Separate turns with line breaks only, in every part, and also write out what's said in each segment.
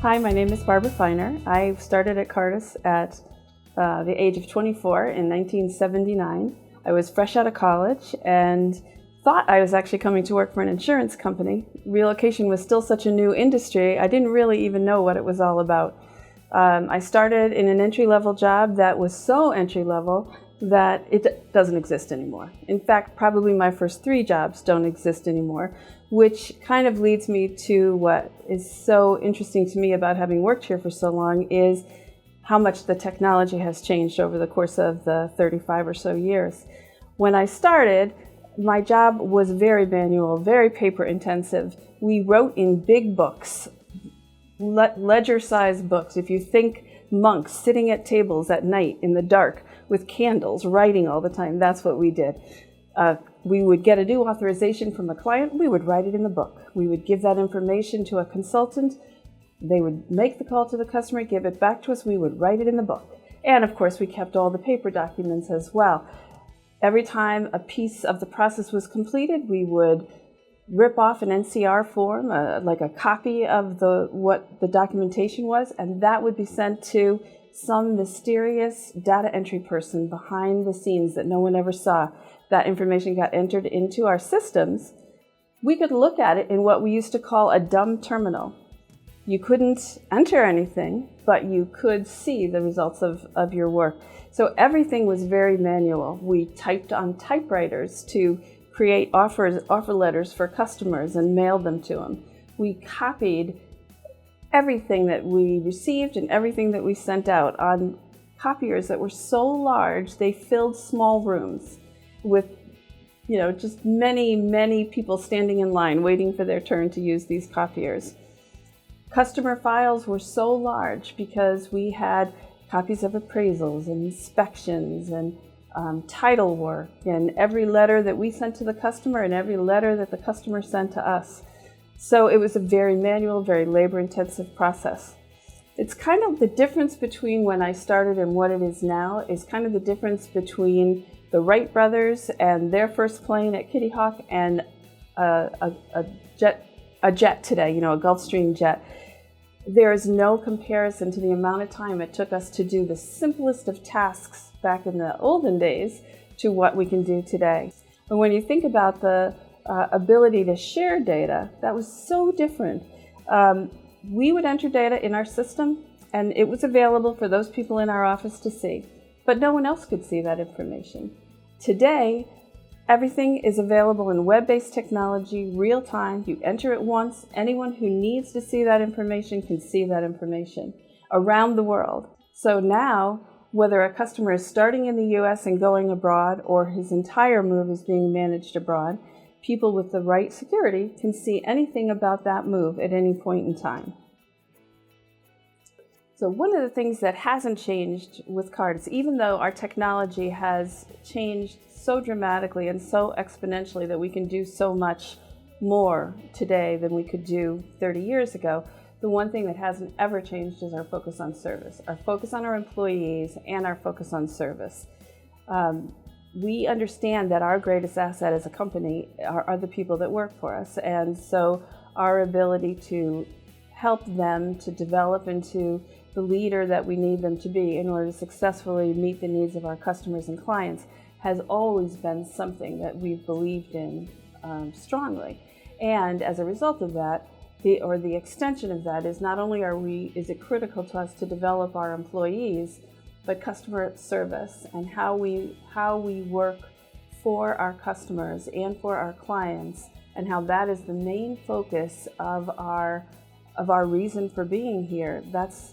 Hi, my name is Barbara Fainer. I started at Cartus at the age of 24 in 1979. I was fresh out of college and thought I was actually coming to work for an insurance company. Relocation was still such a new industry, I didn't really even know what it was all about. I started in an entry-level job that was so entry-level that it doesn't exist anymore. In fact, probably my first 3 jobs don't exist anymore, which kind of leads me to what is so interesting to me about having worked here for so long is how much the technology has changed over the course of the 35 or so years. When I started, my job was very manual, very paper intensive. We wrote in big books, ledger-sized books. If you think monks sitting at tables at night in the dark with candles, writing all the time, that's what we did. We would get a new authorization from a client, we would write it in the book. We would give that information to a consultant, they would make the call to the customer, give it back to us, we would write it in the book. And of course we kept all the paper documents as well. Every time a piece of the process was completed, we would rip off an NCR form, like a copy of what the documentation was, and that would be sent to some mysterious data entry person behind the scenes that no one ever saw. That information got entered into our systems. We could look at it in what we used to call a dumb terminal. You couldn't enter anything, but you could see the results of your work. So everything was very manual. We typed on typewriters to create offer letters for customers and mailed them to them. We copied everything that we received and everything that we sent out on copiers that were so large they filled small rooms with just many people standing in line waiting for their turn to use these copiers. Customer files were so large because we had copies of appraisals and inspections and title work and every letter that we sent to the customer and every letter that the customer sent to us. So it was a very manual, very labor-intensive process. It's kind of the difference between when I started and what it is now is kind of the difference between the Wright brothers and their first plane at Kitty Hawk and a jet today, a Gulfstream jet. There is no comparison to the amount of time it took us to do the simplest of tasks back in the olden days to what we can do today. And when you think about the ability to share data, that was so different. We would enter data in our system and it was available for those people in our office to see, but no one else could see that information. Today, everything is available in web-based technology, real time. You enter it once, anyone who needs to see that information can see that information around the world. So now, whether a customer is starting in the US and going abroad or his entire move is being managed abroad, people with the right security can see anything about that move at any point in time. So one of the things that hasn't changed with Cartus, even though our technology has changed so dramatically and so exponentially that we can do so much more today than we could do 30 years ago, the one thing that hasn't ever changed is our focus on service, our focus on our employees and our focus on service. We understand that our greatest asset as a company are the people that work for us, and so our ability to help them to develop into the leader that we need them to be in order to successfully meet the needs of our customers and clients has always been something that we've believed in strongly. And as a result of that, the extension of that is not only is it critical to us to develop our employees, but customer service and how we work for our customers and for our clients, and how that is the main focus of our reason for being here. That's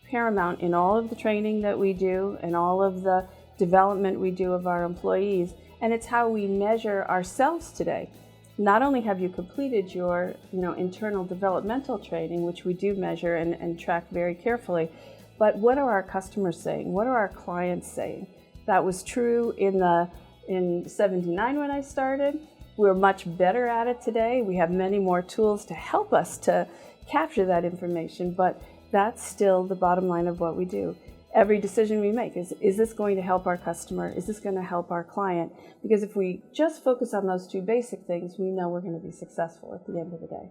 paramount in all of the training that we do and all of the development we do of our employees, and it's how we measure ourselves today. Not only have you completed your internal developmental training, which we do measure and track very carefully, but what are our customers saying? What are our clients saying? That was true in 79 when I started. We're much better at it today. We have many more tools to help us to capture that information, but that's still the bottom line of what we do. Every decision we make is this going to help our customer? Is this going to help our client? Because if we just focus on those 2 basic things, we know we're going to be successful at the end of the day.